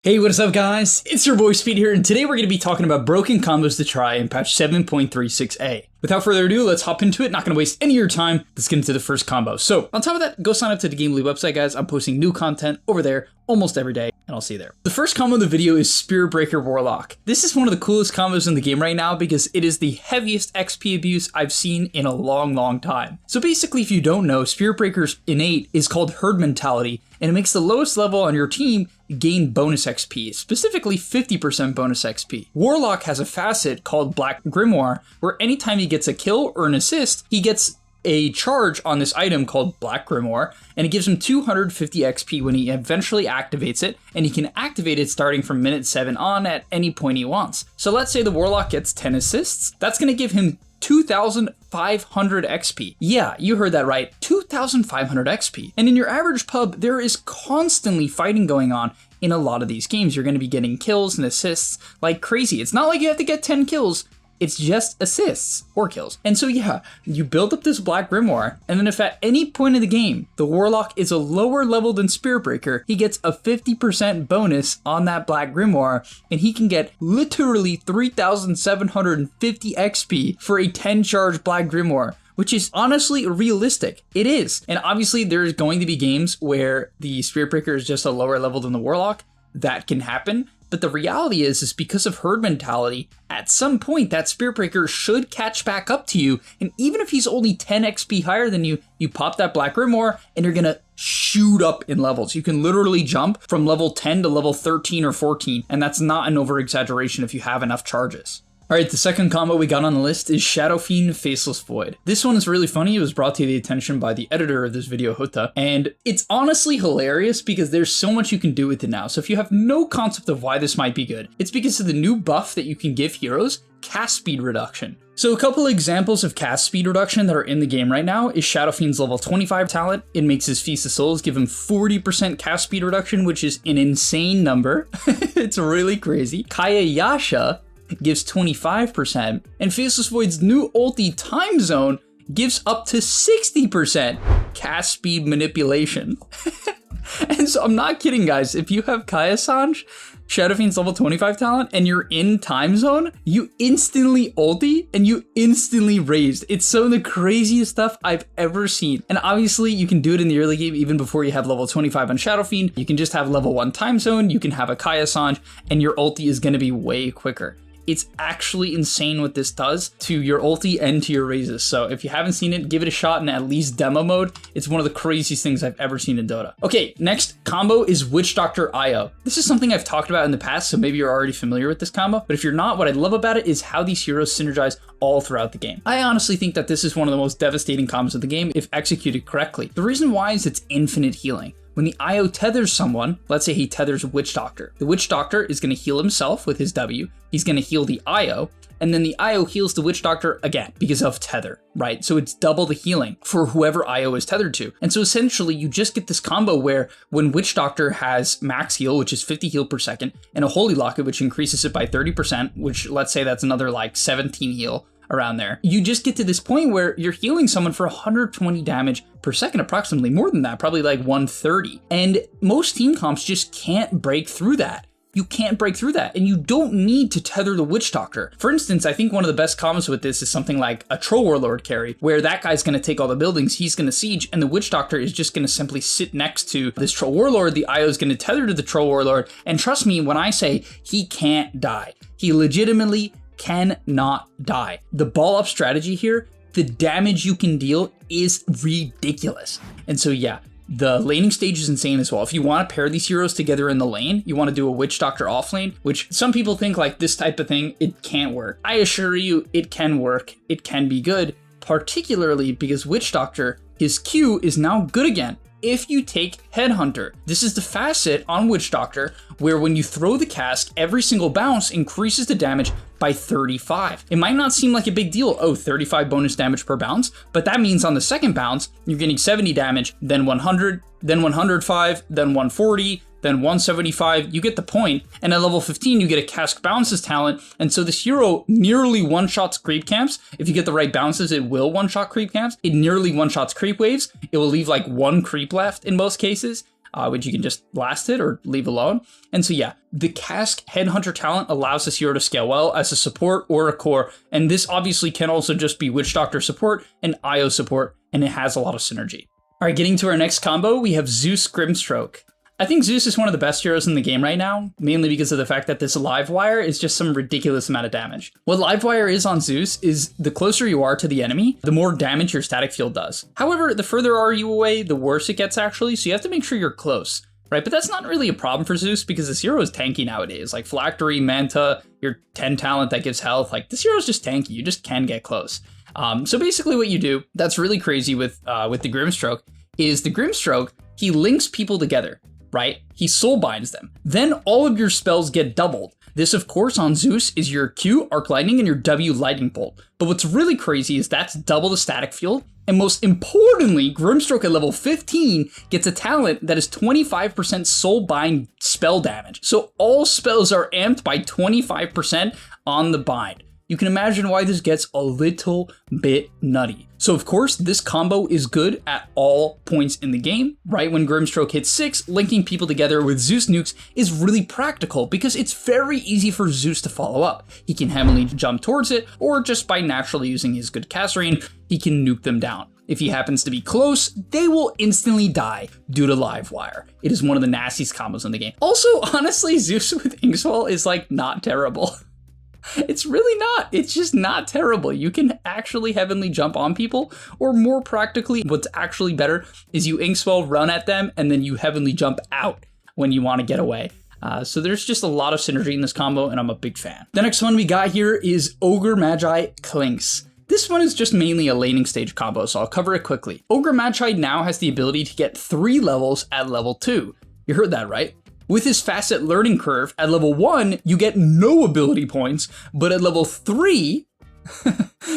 Hey, what is up guys? It's your boy Speed here, and today we're going to be talking about broken combos to try in patch 7.36a. Without further ado, let's hop into it. Not going to waste any of your time. Let's get into the first combo. So, on top of that, go sign up to the gameleap website, guys. I'm posting new content over there almost every day, and I'll see you there. The first combo of the video is Spirit Breaker Warlock. This is one of the coolest combos in the game right now because it is the heaviest XP abuse I've seen in a long time. So basically, if you don't know, Spirit Breaker's innate is called Herd Mentality, and it makes the lowest level on your team gain bonus XP, specifically 50% bonus XP. Warlock has a facet called Black Grimoire, where anytime he gets a kill or an assist, he gets a charge on this item called Black Grimoire, and it gives him 250 XP when he eventually activates it, and he can activate it starting from minute 7 on at any point he wants. So let's say the Warlock gets 10 assists, that's going to give him 2,500 XP. Yeah, you heard that right, 2,500 XP. And in your average pub, there is constantly fighting going on in a lot of these games. You're going to be getting kills and assists like crazy. It's not like you have to get 10 kills. It's just assists or kills. And so yeah, you build up this Black Grimoire, and then if at any point in the game, the Warlock is a lower level than Spirit Breaker, he gets a 50% bonus on that Black Grimoire, and he can get literally 3,750 XP for a 10 charge Black Grimoire, which is honestly realistic. It is. And obviously there's going to be games where the Spirit Breaker is just a lower level than the Warlock. That can happen. But the reality is because of Herd Mentality, at some point that Spirit Breaker should catch back up to you, and even if he's only 10 XP higher than you, you pop that Black Grimoire and you're gonna shoot up in levels. You can literally jump from level 10 to level 13 or 14, and that's not an over-exaggeration if you have enough charges. Alright, the second combo we got on the list is Shadow Fiend Faceless Void. This one is really funny. It was brought to the attention by the editor of this video, Hota, and it's honestly hilarious because there's so much you can do with it now. So if you have no concept of why this might be good, it's because of the new buff that you can give heroes, cast speed reduction. So a couple of examples of cast speed reduction that are in the game right now is Shadow Fiend's level 25 talent. It makes his Feast of Souls give him 40% cast speed reduction, which is an insane number. It's really crazy. Kaya Yasha gives 25%, and Faceless Void's new ulti Time Zone gives up to 60% cast speed manipulation. And so I'm not kidding, guys. If you have Kaya Sanj, Shadow Fiend's level 25 talent, and you're in Time Zone, you instantly ulti and you instantly raised. It's some of the craziest stuff I've ever seen. And obviously you can do it in the early game even before you have level 25 on Shadow Fiend. You can just have level 1 Time Zone, you can have a Kaya Sanj, and your ulti is gonna be way quicker. It's actually insane what this does to your ulti and to your raises. So if you haven't seen it, give it a shot in at least demo mode. It's one of the craziest things I've ever seen in Dota. Okay, next combo is Witch Doctor IO. This is something I've talked about in the past, so maybe you're already familiar with this combo. But if you're not, what I love about it is how these heroes synergize all throughout the game. I honestly think that this is one of the most devastating combos of the game if executed correctly. The reason why is it's infinite healing. When the IO tethers someone, let's say he tethers Witch Doctor. The Witch Doctor is going to heal himself with his W. He's going to heal the IO, and then the IO heals the Witch Doctor again because of tether, right? So it's double the healing for whoever IO is tethered to. And so essentially you just get this combo where when Witch Doctor has max heal, which is 50 heal per second, and a Holy Locket, which increases it by 30%, which let's say that's another like 17 heal, around there. You just get to this point where you're healing someone for 120 damage per second, approximately more than that, probably like 130. And most team comps just can't break through that. You can't break through that, and you don't need to tether the Witch Doctor. For instance, I think one of the best combos with this is something like a Troll Warlord carry, where that guy's gonna take all the buildings, he's gonna siege, and the Witch Doctor is just gonna simply sit next to this Troll Warlord, the IO is gonna tether to the Troll Warlord, and trust me when I say he can't die. He legitimately cannot die. The ball up strategy here, the damage you can deal is ridiculous. And so yeah, the laning stage is insane as well. If you want to pair these heroes together in the lane, you want to do a Witch Doctor off lane, which some people think like this type of thing, it can't work. I assure you it can work. It can be good, particularly because Witch Doctor, his Q is now good again. If you take Headhunter, this is the facet on Witch Doctor where when you throw the cask, every single bounce increases the damage by 35. It might not seem like a big deal, oh, 35 bonus damage per bounce, but that means on the second bounce, you're getting 70 damage, then 100, then 105, then 140, then 175, you get the point, and at level 15 you get a Cask Bounces talent, and so this hero nearly one-shots creep camps. If you get the right bounces, it will one-shot creep camps. It nearly one-shots creep waves. It will leave like one creep left in most cases. which you can just last it or leave alone. And so yeah, the Cask Headhunter talent allows this hero to scale well as a support or a core, and this obviously can also just be Witch Doctor support and IO support, and it has a lot of synergy. All right, getting to our next combo, we have Zeus Grimstroke. I think Zeus is one of the best heroes in the game right now, mainly because of the fact that this live wire is just some ridiculous amount of damage. What live wire is on Zeus is the closer you are to the enemy, the more damage your static field does. However, the further are you away, the worse it gets actually, so you have to make sure you're close, right? But that's not really a problem for Zeus because this hero is tanky nowadays. Like Phylactery, Manta, your 10 talent that gives health, like this hero is just tanky, you just can get close. So basically what you do that's really crazy with the Grimstroke is the Grimstroke, he links people together. Right? He soul binds them. Then all of your spells get doubled. This, of course, on Zeus is your Q, Arc Lightning, and your W, Lightning Bolt. But what's really crazy is that's double the static field. And most importantly, Grimstroke at level 15 gets a talent that is 25% soul bind spell damage. So all spells are amped by 25% on the bind. You can imagine why this gets a little bit nutty. So of course, this combo is good at all points in the game. Right when Grimstroke hits 6, linking people together with Zeus nukes is really practical because it's very easy for Zeus to follow up. He can heavily jump towards it, or just by naturally using his good cast range, he can nuke them down. If he happens to be close, they will instantly die due to live wire. It is one of the nastiest combos in the game. Also, honestly, Zeus with Inkswell is like not terrible. It's really not. It's just not terrible. You can actually heavenly jump on people, or more practically, what's actually better is you Inkswell, run at them, and then you heavenly jump out when you want to get away. So there's just a lot of synergy in this combo, and I'm a big fan. The next one we got here is Ogre, Magi, clinkz. This one is just mainly a laning stage combo, so I'll cover it quickly. Ogre Magi now has the ability to get 3 levels at level 2. You heard that right? With his facet learning curve, at level 1, you get no ability points, but at level 3,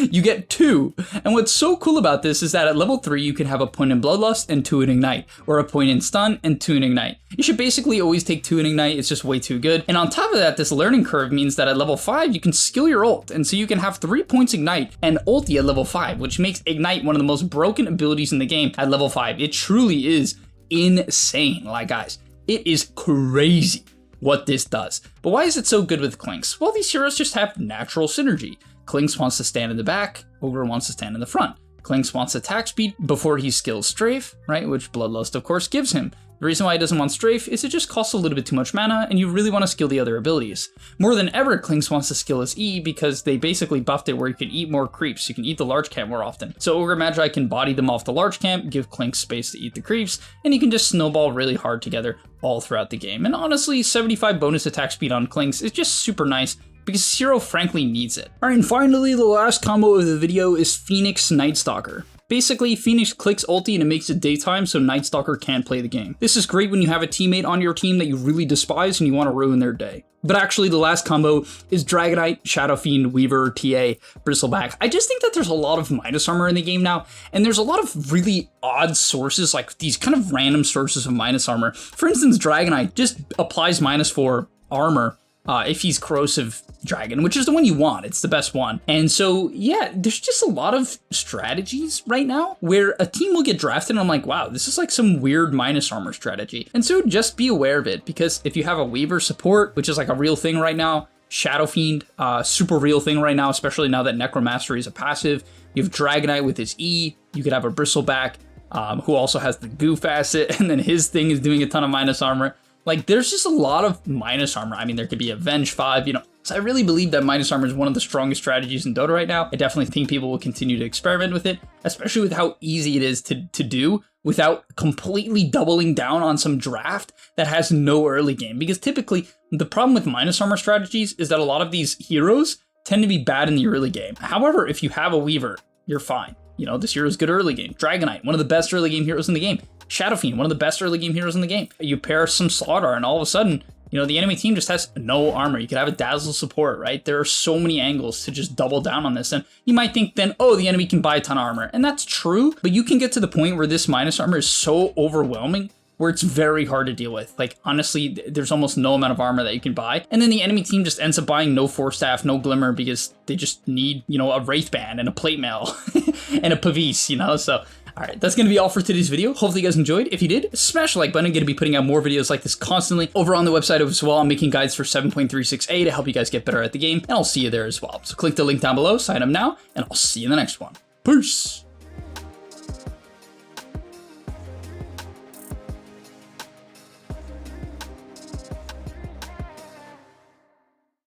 you get 2. And what's so cool about this is that at level 3, you can have a point in Bloodlust and 2 in Ignite, or a point in Stun and 2 in Ignite. You should basically always take 2 in Ignite, it's just way too good. And on top of that, this learning curve means that at level 5, you can skill your ult, and so you can have 3 points Ignite and ulti at level 5, which makes Ignite one of the most broken abilities in the game at level 5. It truly is insane, like guys. It is crazy what this does. But why is it so good with clinkz? Well, these heroes just have natural synergy. clinkz wants to stand in the back, Ogre wants to stand in the front. clinkz wants attack speed before he skills Strafe, right? Which Bloodlust, of course, gives him. The reason why he doesn't want Strafe is it just costs a little bit too much mana, and you really want to skill the other abilities. More than ever, clinkz wants to skill his E because they basically buffed it where you can eat more creeps. You can eat the large camp more often. So Ogre Magi can body them off the large camp, give clinkz space to eat the creeps, and you can just snowball really hard together all throughout the game. And honestly, 75 bonus attack speed on clinkz is just super nice because Zero frankly needs it. Alright, and finally, the last combo of the video is Phoenix Nightstalker. Basically, Phoenix clicks ulti and it makes it daytime so Nightstalker can't play the game. This is great when you have a teammate on your team that you really despise and you want to ruin their day. But actually, the last combo is Dragonite, Shadow Fiend, Weaver, TA, Bristleback. I just think that there's a lot of minus armor in the game now, and there's a lot of really odd sources, like these kind of random sources of minus armor. For instance, Dragonite just applies -4 armor if he's Corrosive Dragon, which is the one you want. It's the best one. And so, yeah, there's just a lot of strategies right now where a team will get drafted and I'm like, wow, this is like some weird minus armor strategy. And so just be aware of it, because if you have a Weaver support, which is like a real thing right now, Shadow Fiend, super real thing right now, especially now that Necromastery is a passive. You have Dragonite with his E. You could have a Bristleback who also has the Goo facet, and then his thing is doing a ton of minus armor. Like, there's just a lot of minus armor. I mean, there could be Avenge 5, you know. So I really believe that minus armor is one of the strongest strategies in Dota right now. I definitely think people will continue to experiment with it, especially with how easy it is to do without completely doubling down on some draft that has no early game. Because typically, the problem with minus armor strategies is that a lot of these heroes tend to be bad in the early game. However, if you have a Weaver, you're fine. You know, this hero is good early game. Dragonite, one of the best early game heroes in the game. Shadow Fiend, one of the best early game heroes in the game. You pair some Slaughter and all of a sudden, you know, the enemy team just has no armor. You could have a Dazzle support, right? There are so many angles to just double down on this. And you might think then, oh, the enemy can buy a ton of armor. And that's true, but you can get to the point where this minus armor is so overwhelming where it's very hard to deal with. Like, honestly, there's almost no amount of armor that you can buy. And then the enemy team just ends up buying no Force Staff, no Glimmer, because they just need, you know, a Wraith Band and a Plate Mail and a Pavise, you know? So All right, that's going to be all for today's video. Hopefully you guys enjoyed. If you did, smash the like button. I'm going to be putting out more videos like this constantly over on the website as well. I'm making guides for 7.36a to help you guys get better at the game, and I'll see you there as well. So click the link down below, sign up now, and I'll see you in the next one. Peace.